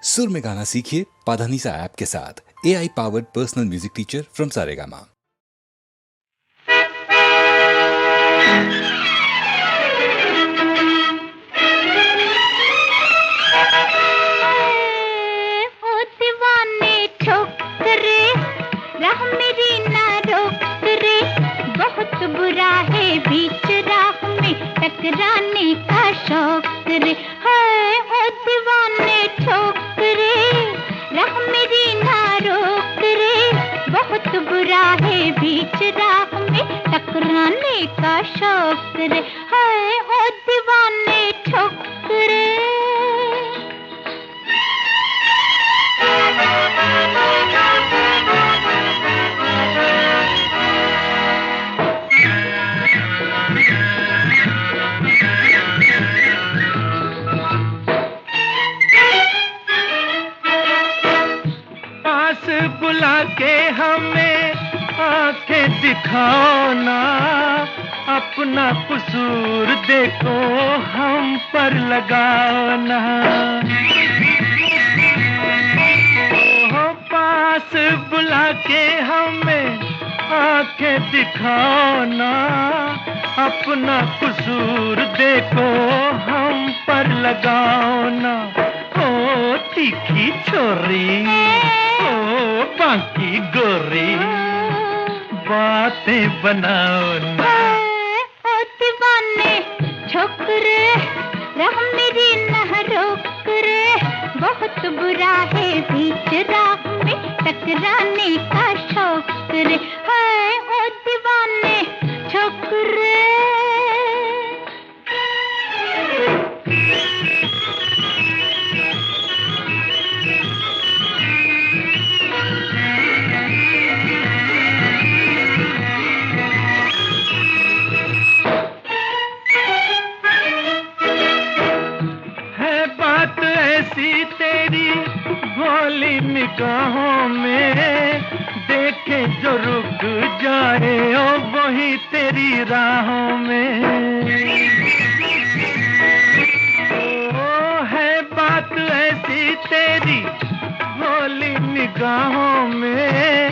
सुर में गाना सीखिए पाधानीसा ऐप के साथ। AI powered personal music teacher from Saregama. टकराने का शौक रे है ओ दीवाने ठोकरे, राह मेरी ना रोक रे। बहुत बुरा है बीच राह में टकराने का शौक रे है ओ दीवाने ठोकरे। बुला के हमें आंखें दिखाओ ना, अपना कसूर देखो हम पर लगाओ ना। ओहो पास बुला के हमें आंखें दिखाओ ना, अपना कसूर देखो हम पर लगाओ ना। ओ तीखी छोरी बाकी गोरी बातें बनाओ ना। ओ दीवाने छोकरे, राह मेरी न रोक रे। बहुत बुरा है बीच राह में टकराने का शौक रे है ओ दीवाने छोकरे। तेरी भोली निगाहों में देखे जो रुक जाए ओ वही तेरी राहों में। ओ है बात ऐसी तेरी भोली निगाहों में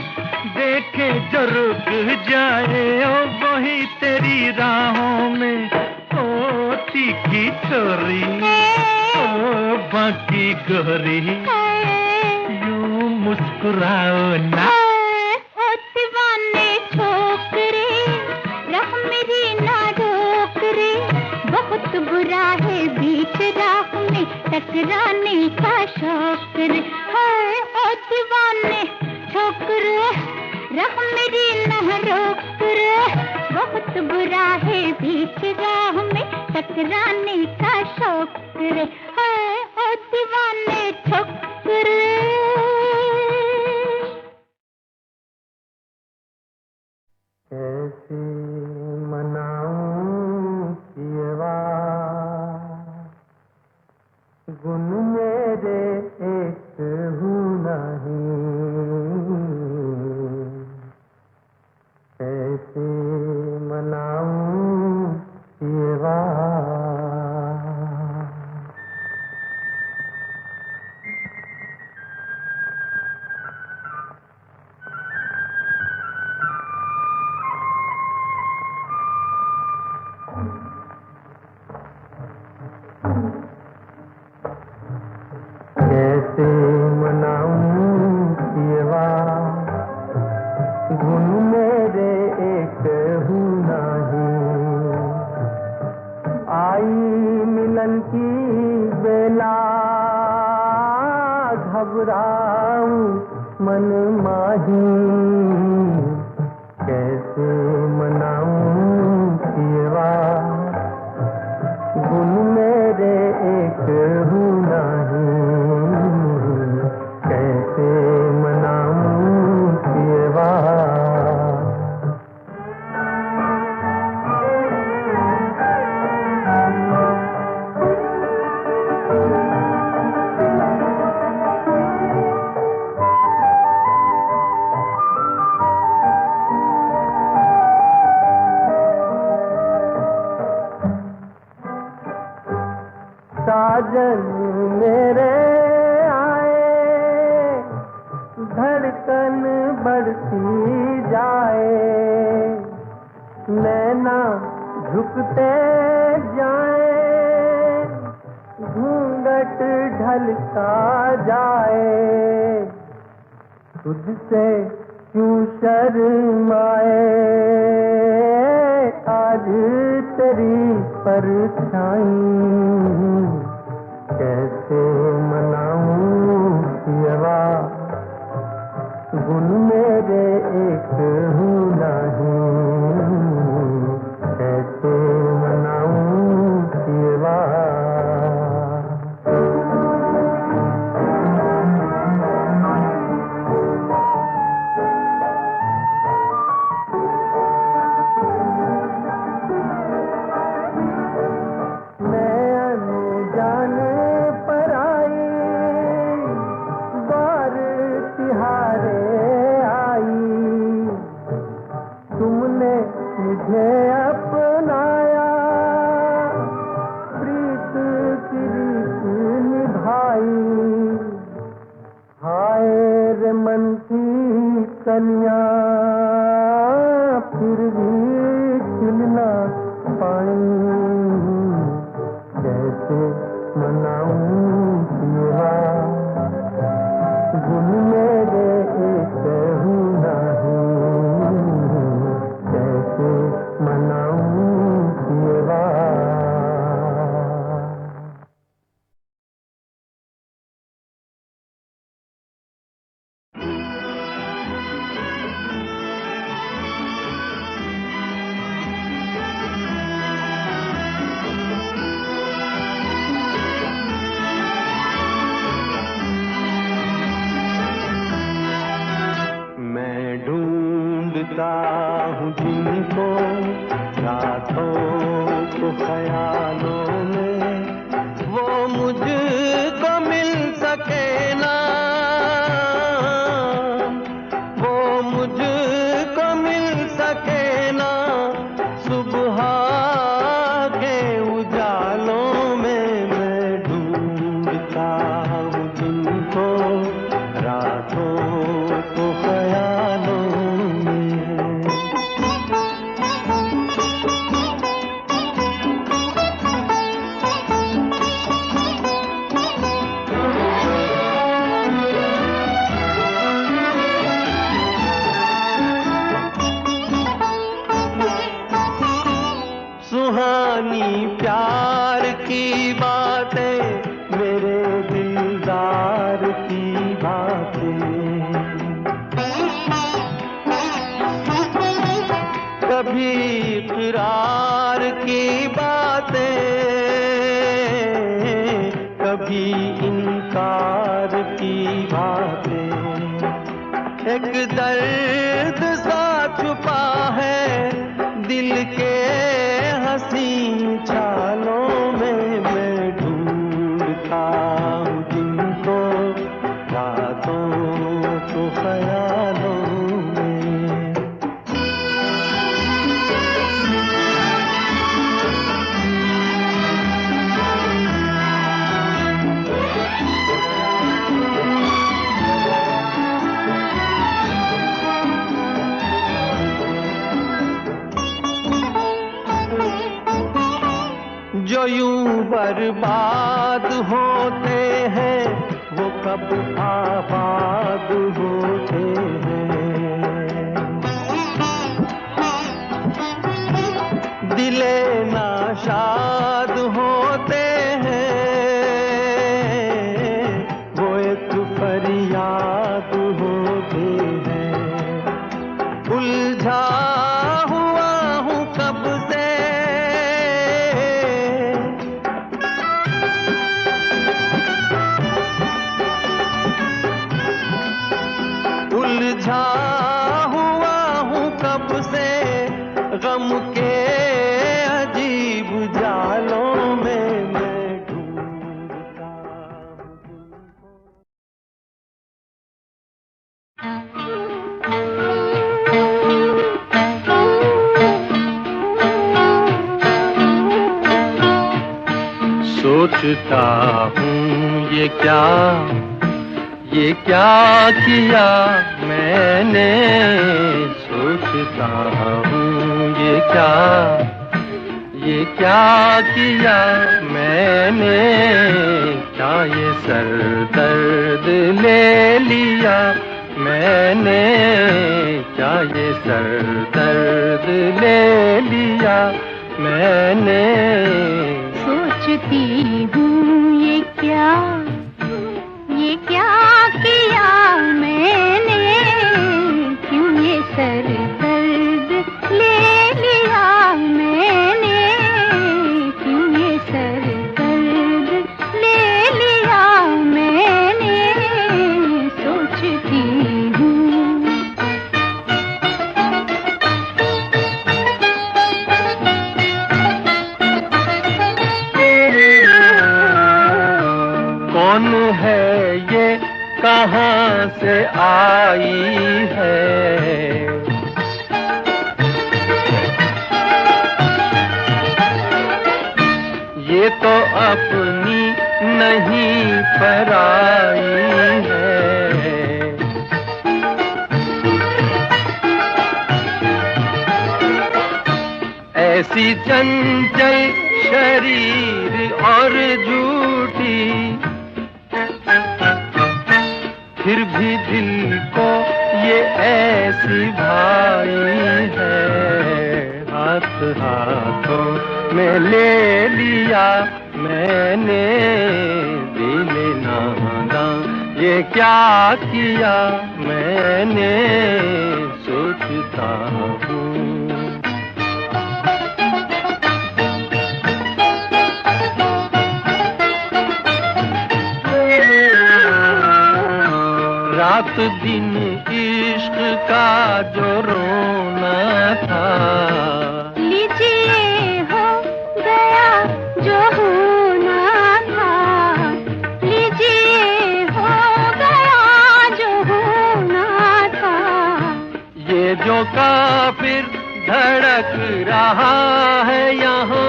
देखे जो रुक जाए ओ वही तेरी राहों में। ओ तीखी छोरी बाकी गोरी यूं मुस्कुराओ ना। ओ दीवाने छोकरे, राह मेरी ना रोक रे। बहुत बुरा है बीच राह में टकराने का शौक रे है ओ दीवाने छोकरे, राह मेरी ना रोक रे। बहुत बुरा है बीच राह में टकराने का शौक रे है ओ दीवाने छोकरे। कैसे मनाऊं पियवा गुन मेरे एक हूँ नहीं, कैसे मनाऊं पियवा। कैसे मनाऊं पियवा गुन मेरे एक हूँ नहीं, आई मिलन की बेला घबराऊं मन माही। कैसे मनाऊं पियवा गुन मेरे एक हूँ नहीं, कैसे मनाऊं पियवा। बढ़ती जाए, नैना झुकते जाए, घूंघट ढलता जाए, तुझसे क्यों शर्माए, आज तेरी परछाई कैसे मनाऊं पियवा, गुन मेरे एक हूँ नहीं, कैसे मनाऊं पियवा। मुझे अपनाया, प्रीत की रीत निभाई, हाय रे मन की कन्या, फिर भी खिल ना पाई, कैसे मनाऊं पिया, गुन मेरे एक हूँ नहीं, कैसे मनाऊं पिया। मैं ढूंढता हूँ जिनको रातों को ख्यालों में, वो मुझको मिल सके ना, वो मुझको मिल सके ना, सुबह के उजालों में। मैं ढूंढता हूँ जिनको रातों को ख्यालों में। सुहानी प्यार की बातें, मेरे दिलदार की बातें, कभी इकरार की बातें, कभी इनकार की बातें, एक दर्द सा छुपा है दिल के हंसी छालों में। मैं ढूंढता हूँ जिनको रातों को ख्यालों में। जो यूं बर्बाद होते हैं, वो कब आबाद होते हैं। दिले नाशाद होते हैं, वो एक फरियाद होते हैं। उलझा हुआ हूँ कब से, उलझा हुआ हूँ कब से, गम के अजीब जालों में। मैं ढूंढता हूँ तुमको। सोचता हूँ ये क्या ये क्या किया मैंने सोचता हूँ, ये क्या किया मैंने, क्या ये सर दर्द ले लिया मैंने, क्या ये सर दर्द ले लिया मैंने। सोचती हूँ ये क्या किया मैंने, क्यों ये सर दर्द ले लिया मैंने, क्यों ये सर दर्द ले लिया मैंने। सोचती हूँ कौन है ये, कहाँ से आई है, ये तो अपनी नहीं पराई है। ऐसी चंचल शरीर और झूठी, फिर भी दिल को ये ऐसी भाई है। हाथ हाथों में ले लिया मैंने, दिल नादां ये क्या किया मैंने। सोचता हूँ रात दिन इश्क का जो रोना था, लीजिए हो गया जो होना था, लीजिए हो गया जो होना था। ये जो काफिर धड़क रहा है यहाँ,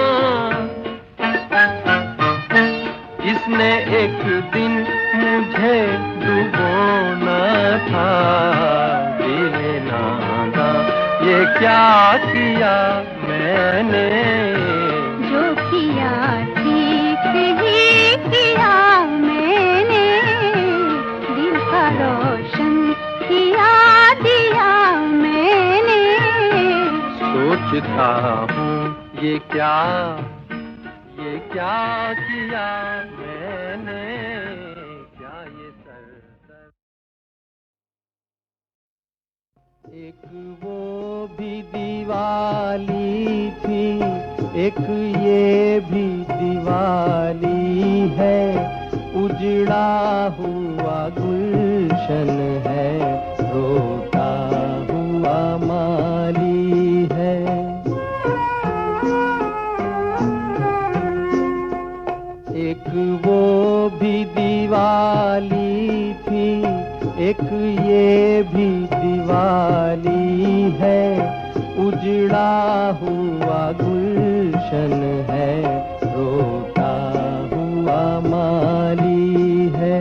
इसने एक दिन मुझे डुबोना था। दिल नादा ये क्या किया मैंने, जो किया ठीक ही किया मैंने, दिल का रोशन किया दिया मैंने। सोचता हूँ ये क्या किया मैंने, क्या ये सर। एक वो भी दिवाली थी, एक ये भी दिवाली है, उजड़ा हुआ गुलशन है, रोता हुआ माली है। एक वो भी दिवाली थी, एक ये भी दिवाली है, उजड़ा हुआ गुलशन है, रोता हुआ माली है।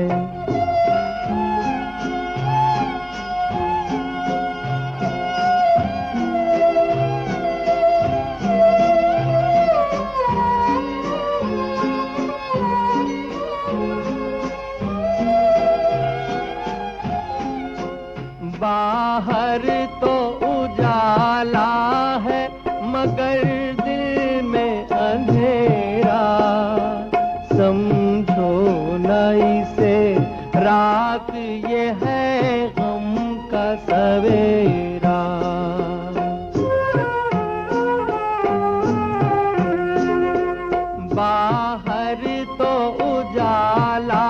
बाहर तो उजाला है मगर दिल में अंधेरा, समझो न इसे रात ये है गम का सवेरा। बाहर तो उजाला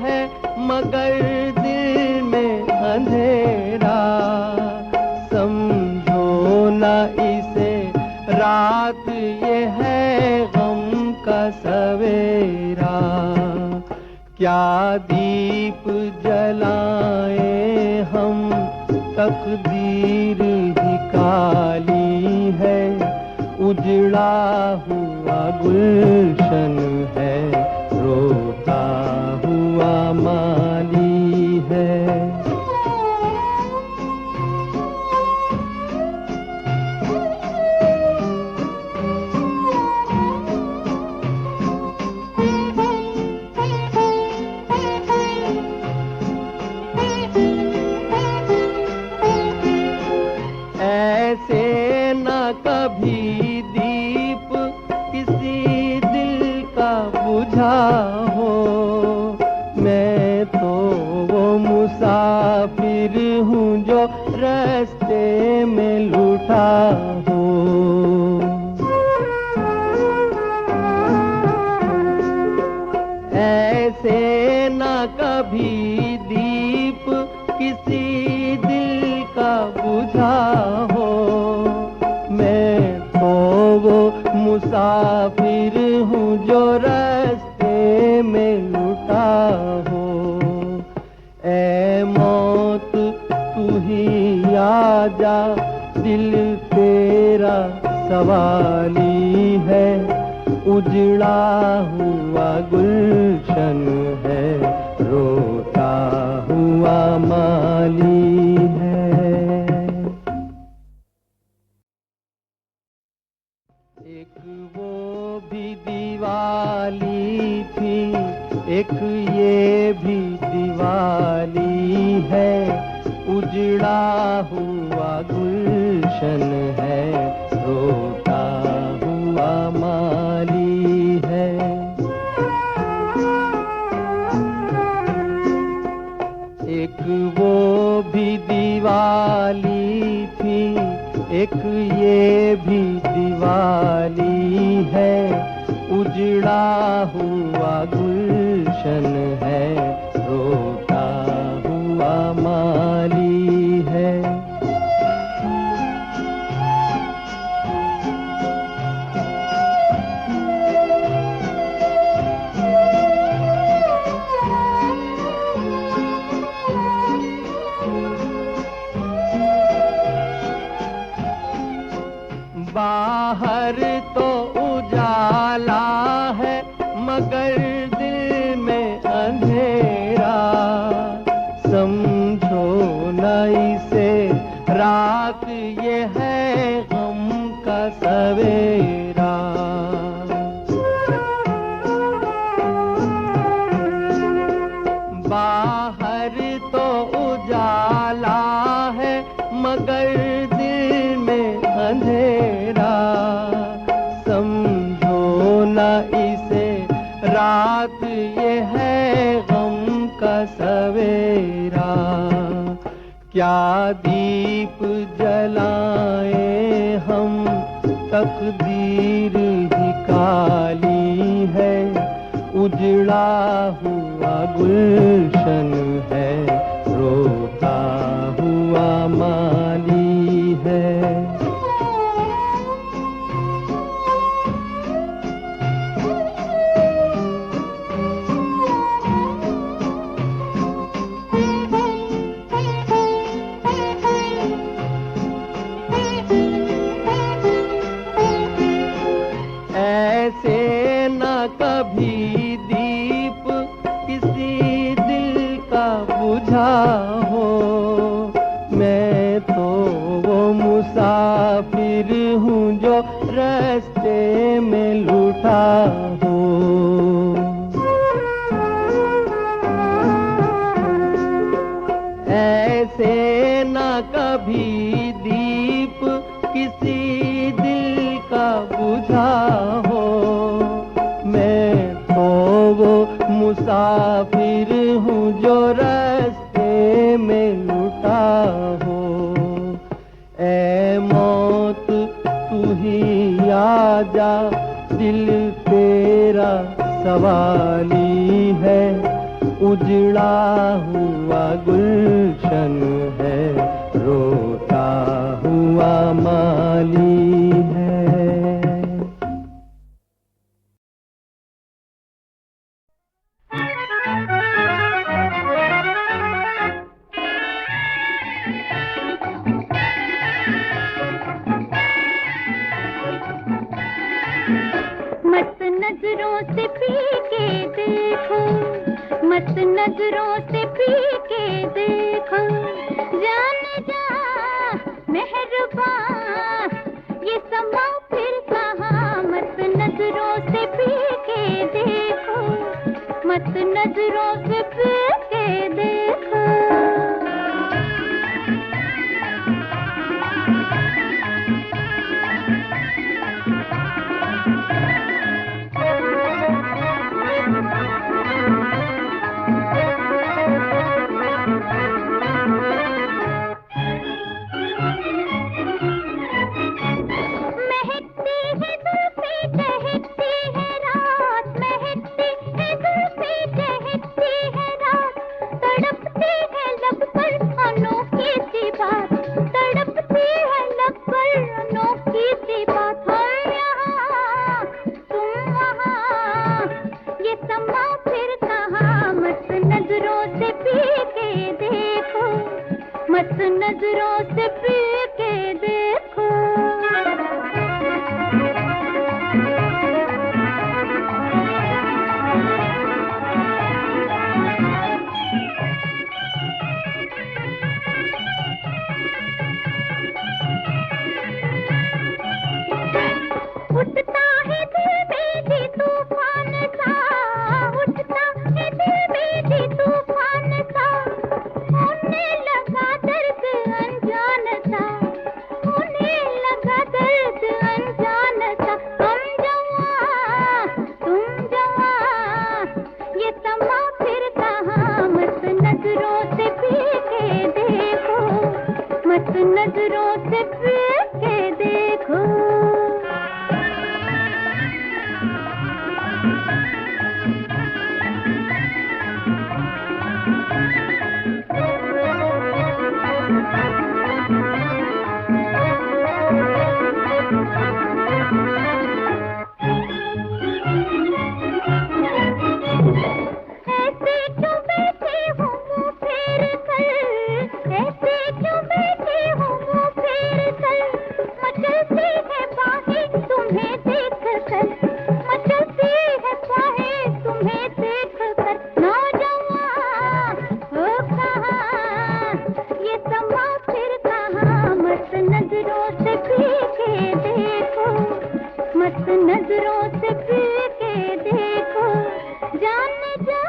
है मगर दिल में अंधेरा, समझो न इसे रात ये है गम का सवेरा। क्या दीप जलाएं हम, तकदीर ही काली है, उजड़ा हुआ गुलशन है, रोता हुआ माली है। तो वो मुसाफिर हूँ जो रास्ते में लूटा हूँ। ऐसे ना कभी दीप किसी दिल का बुझा हो, मैं तो वो मुसाफिर हूँ जो रास्ते में लूटा हो। ऐ मौत तू ही आजा, दिल तेरा सवाली है, उजड़ा हुआ गुलशन है, रोता हुआ माली है। एक वो भी दिवाली थी, एक ये भी दिवाली है, उजड़ा हुआ गुलशन है, रोता हुआ माली है। एक वो भी दिवाली थी, एक ये भी दिवाली है, उजड़ा हुआ गुलशन है, रोता हुआ माली है। बाहर तो उजाला है मगर दिल में अंधेरा, समझो न इसे रात ये है गम का सवेरा। बाहर तो उजाला है मगर दिल में अंधेरा, समझो न इसे रात ये है गम का सवेरा। क्या दीप जलाए हम, तकदीर ही काली है, उजड़ा हुआ गुलशन है, रोता हुआ माली है। ऐसे न कभी दीप किसी दिल का बुझा हो, मैं तो वो मुसाफिर हूँ जो रास्ते में लूटा हूँ। ऐसे न कभी दीप किसी दिल का बुझा हो, मैं तो वो मुसाफिर हूँ जो रास्ते में लूटा हो। ऐ मौत तू ही आजा, दिल तेरा सवाली है, उजड़ा हुआ गुलशन है, रोता हुआ माली है। मत नजरों से पी के देखो, मत नजरों से पी के देखो, जाने जा मेहरबान ये समा फिर कहाँ। मत नजरों से पी के देखो, मत नजरों से पी के देखो। के देखो, मस्त नजरों से पी के देखो। उठता है दिल में भी तूफान सा, उठता है दिल में भी तूफान सा, होने लगा दर्द अनजान सा, होने लगा दर्द अनजान सा। हम जवां तुम जवां, ये समा फिर कहाँ, मस्त नजरों से पी के देखो, मस्त नजरों से पी के देखो। ऐसे क्यों बैठे हो मुँह फेर कर, ऐसे क्यों बैठे हो मुँह फेर कर, मचलती है बाहें तुम्हें देख कर, मचलती है बाहें तुम्हें देख कर। नौजवान हो कहाँ, ये समा फिर कहाँ, मस्त नजरों से पी के देखो, मस्त नजरों से पी के देखो। जाने जा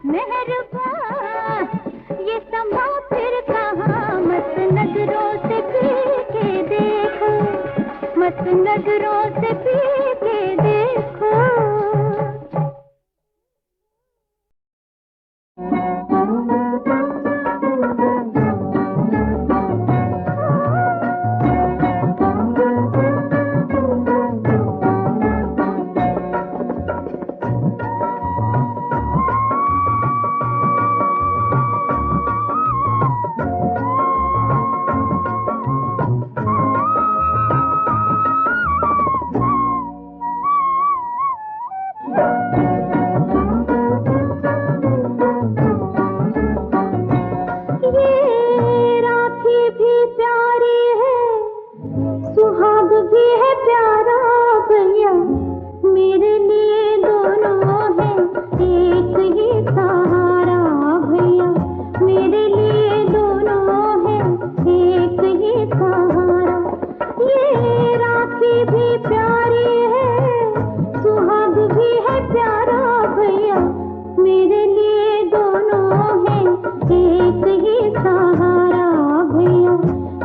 मेहरबान, ये समा फिर कहाँ, मस्त नजरों से पी के देखो, मस्त नजरों से पी के देखो। ये राखी भी प्यारी है, सुहाग भी है प्यारा भैया, मेरे लिए दोनों हैं एक ही सहारा भैया, मेरे लिए दोनों हैं एक ही सहारा। ये राखी भी प्यारी है, सुहाग भी है प्यारा भैया, मेरे लिए दोनों हैं एक ही सहारा भैया,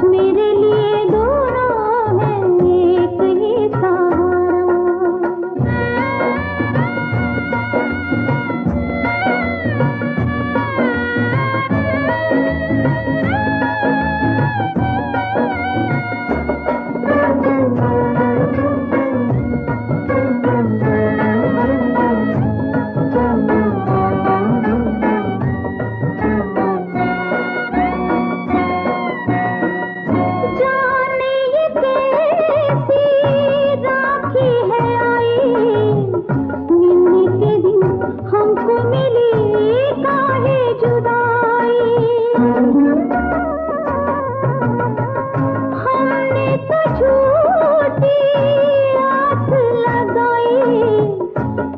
मेरे लिए दोनों हैं एक ही सहारा। जाने ये कैसी राखी है आई, मिलने के दिन हमको मिली काहे जुदाई। हमने तो झूठी आस लगाई,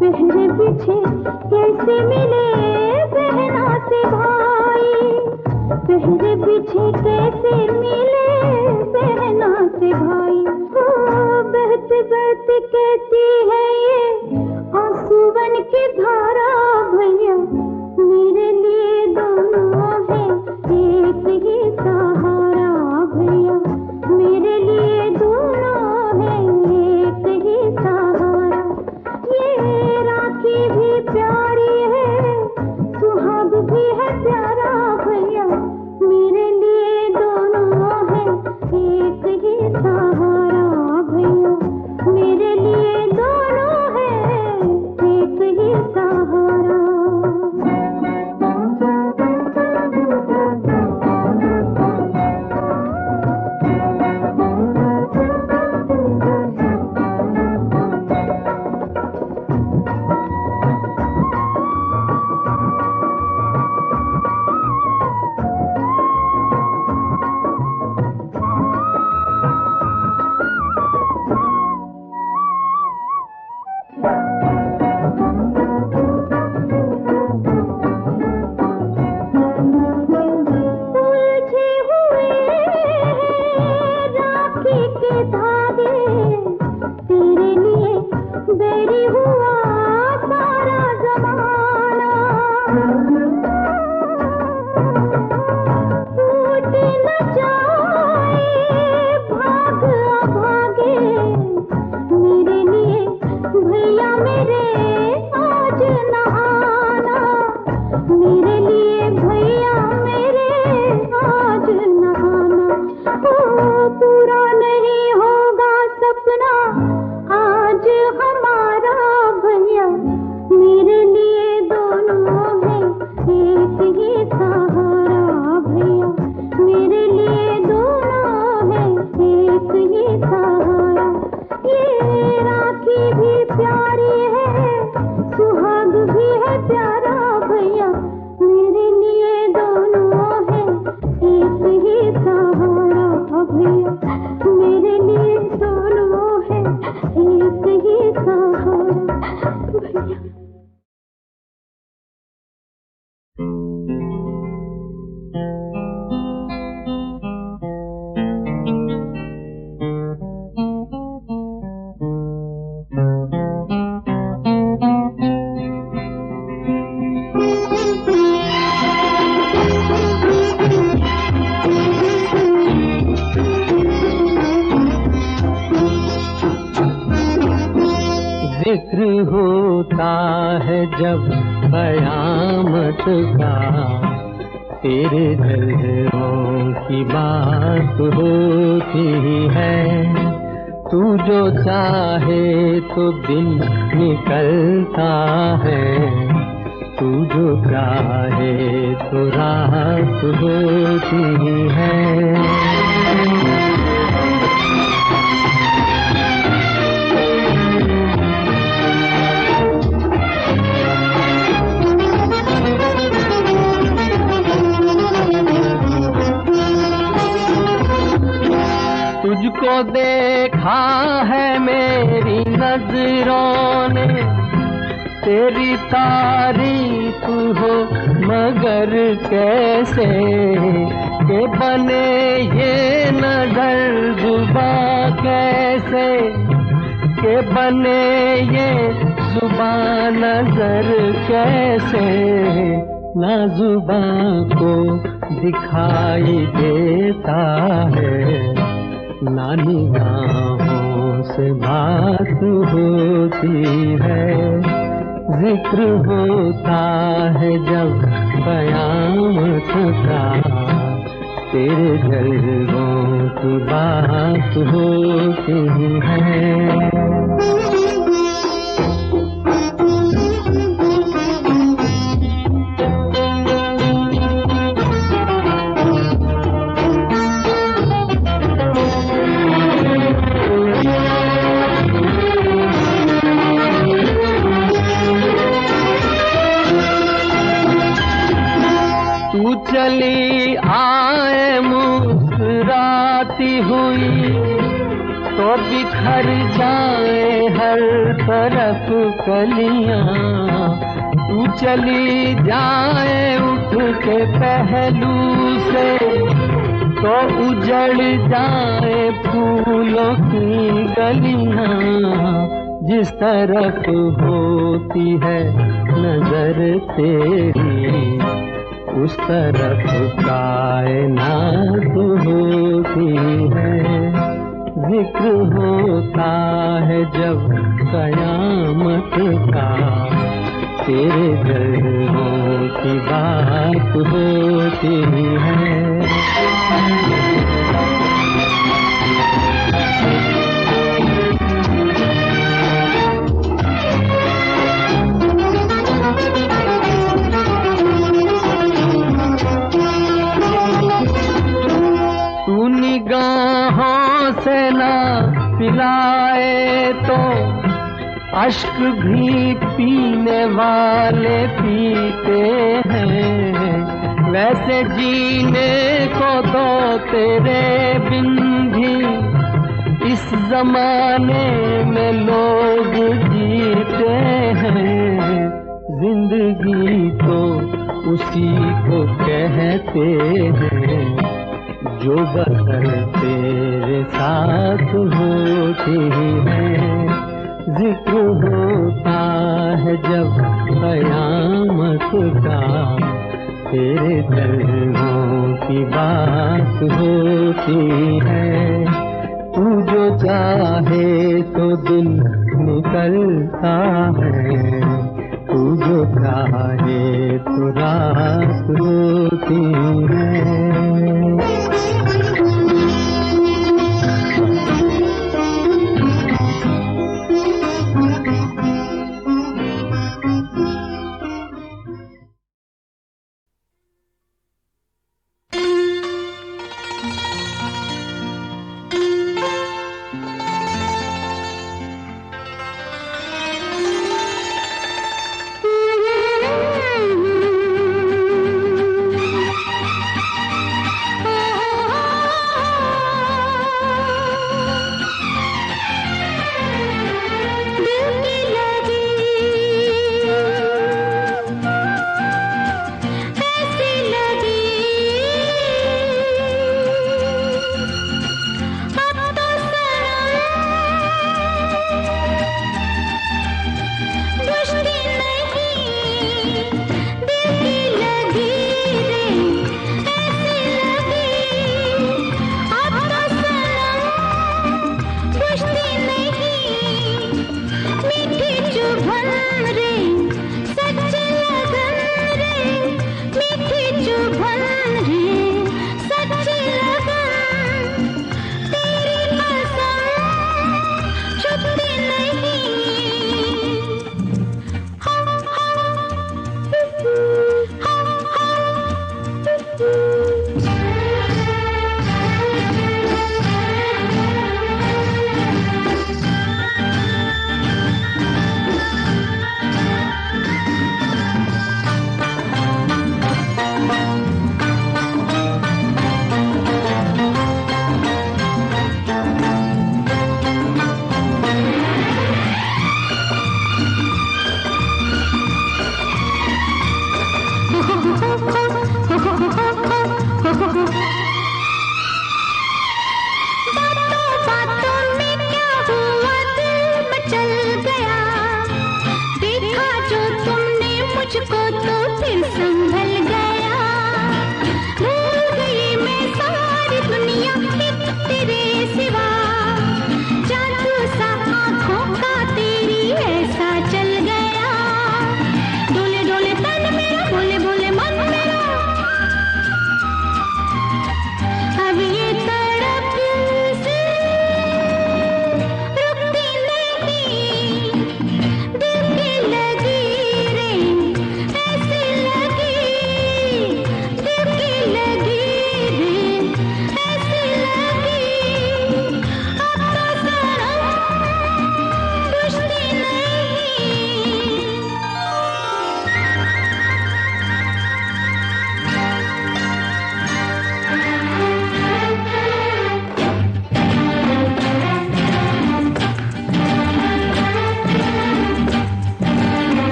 पहरे पीछे कैसे मिले बहना से भाई, पहरे पीछे कैसे मिले बहना से भाई। हो बहते बहते कहती है ये आंसू की धारा भैया, मेरे लिए दोनों हैं एक ही सहारा भैया, मेरे लिए दोनों हैं एक ही सहारा। ये राखी भी प्यारी है, सुहाग भी है प्यारा भैया, मेरे लिए दोनों जिक्र होता है जब कयामत का, तेरे जलवों की बात होती है। तू जो चाहे तो दिन निकलता है, तू जो चाहे तो रात होती है। तुझको देखा है मेरी नजरों ने, तेरी तारीफ हो मगर कैसे, के बने ये नजर जुबां कैसे, के बने ये जुबां नजर कैसे, ना जुबां को दिखाई देता है, ना निगाहों से बात होती है। जिक्र होता है जब कयामत का, तेरे जलवों की बात होती है। चली आए मुस्कुराती हुई, तो बिखर जाए हर तरफ कलियां। तू चली जाए उठ के पहलू से, तो उजड़ जाए फूलों की गलियां। जिस तरफ होती है नजर तेरी, उस तरफ कायनात होती है। जिक्र होता है जब कयामत का, तेरे जलवों की बात होती है। निगाहों से ना पिलाए तो अश्क भी पीने वाले पीते हैं। वैसे जीने को तो तेरे बिन भी इस जमाने में लोग जीते हैं। जिंदगी तो उसी को कहते हैं जो बसर तेरे साथ होती है। जिक्र होता है जब कयामत का, तेरे जलवों की बात होती है। तू जो चाहे तो दिन निकलता है, तू जो चाहे तो रात होती है।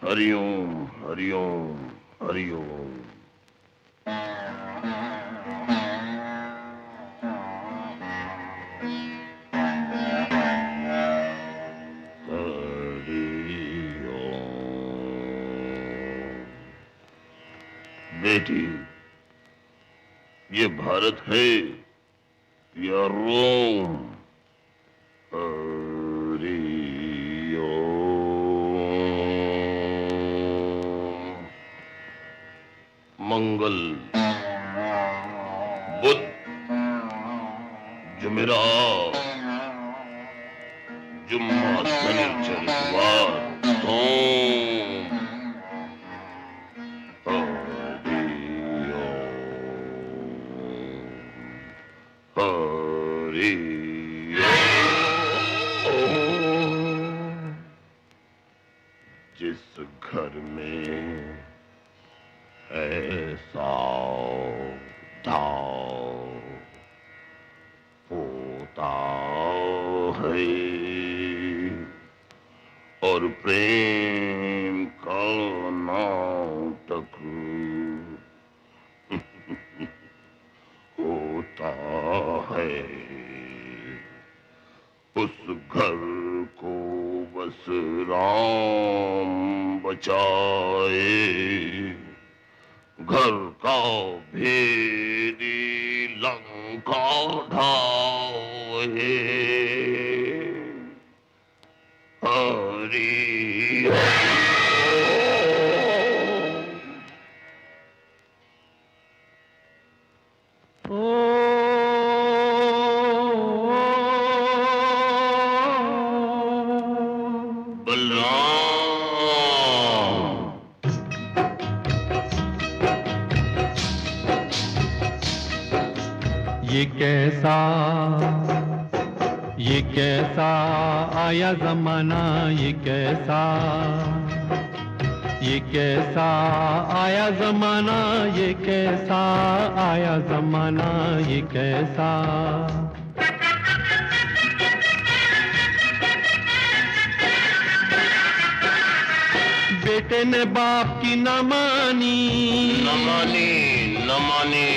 हरिओम हरिओम हरिओम। बेटी, ये भारत है या रोम? मंगल, बुध, जुमेरात, जुम्मा, शनिचर, इतवार, सोम। जिस घर में ऐसा दाव होता है और प्रेम का नाटक होता है, उस घर को बस राम बचाए। घर का भेदी लंका ढाए। हरि ये कैसा आया जमाना, ये कैसा आया जमाना, ये कैसा आया जमाना, ये कैसा। बेटे ने बाप की न मानी, न मानी,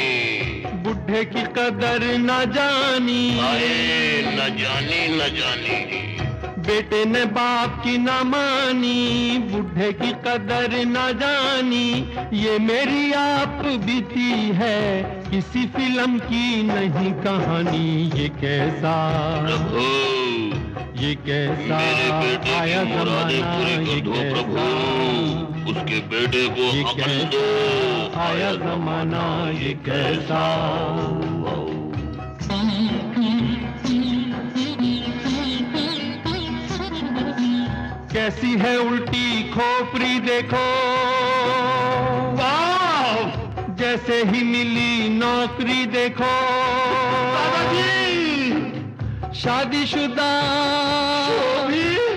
बुढ़े की कदर न जानी, न जानी। बेटे ने बाप की न मानी, बुढ़े की कदर न जानी। ये मेरी आप बीती है, किसी फिल्म की नहीं कहानी। ये कैसा आया जमाना, ये कैसा उसके बेटे को अकल दो। आया जमाना, ये कैसा। कैसी है उल्टी खोपड़ी देखो, जैसे ही मिली नौकरी देखो।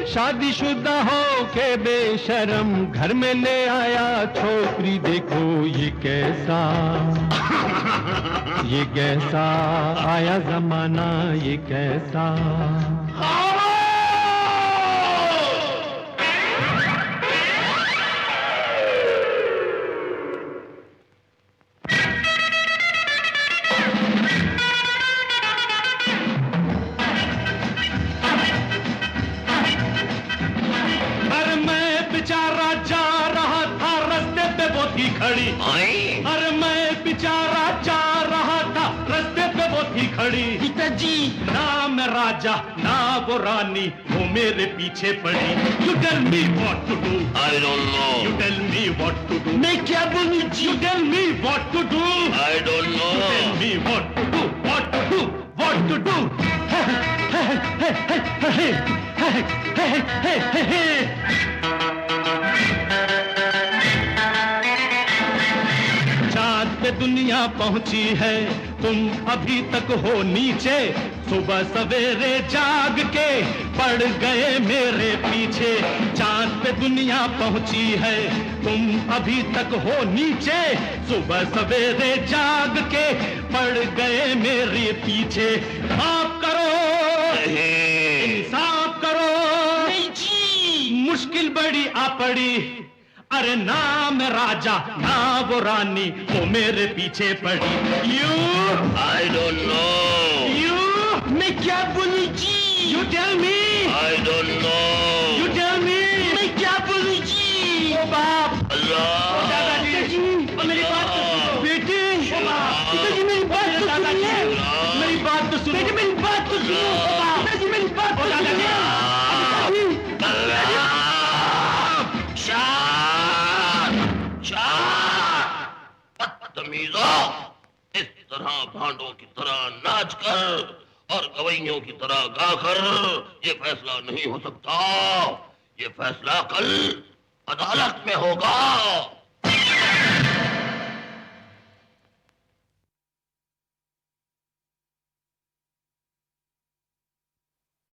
शादीशुदा हो के बेशरम घर में ले आया छोकरी। देखो ये कैसा आया जमाना, ये कैसा। खड़ी, अरे मैं बेचारा जा रहा था, रास्ते पे वो थी खड़ी। पिताजी ना मैं राजा ना वो रानी, वो मेरे पीछे पड़ी। You tell me what to do, I don't know. You tell me what to do, मैं क्या बोलूं जी। You tell me what to do, I don't know. You tell me what to do, what to do, what to do. दुनिया पहुंची है, तुम अभी तक हो नीचे। सुबह सवेरे जाग के पड़ गए मेरे पीछे। चांद पे दुनिया पहुंची है, तुम अभी तक हो नीचे। सुबह सवेरे जाग के पड़ गए मेरे पीछे। माफ करो, इंसाफ करो, नहीं जी मुश्किल बड़ी आ पड़ी। अरे ना मैं राजा ना वो रानी, वो मेरे पीछे पड़ी। You I don't know. You मैं क्या बोलूं जी? You tell me. I don't know. You tell me. मैं क्या बोलूं जी? ओ बाप, अल्लाह। दादाजी, ओ मेरी बात तो सुनो। बेटी, ओ बाप, पिताजी मेरी बात तो सुनिए। मेरी बात तो सुनो। बेटी मेरी बात तो सुनो। ओ बाप, पिताजी मेरी बात तो सुनिए। बदतमीजों, इस तरह भांडों की तरह नाच कर और गवैयों की तरह गाकर ये फैसला नहीं हो सकता। ये फैसला कल अदालत में होगा।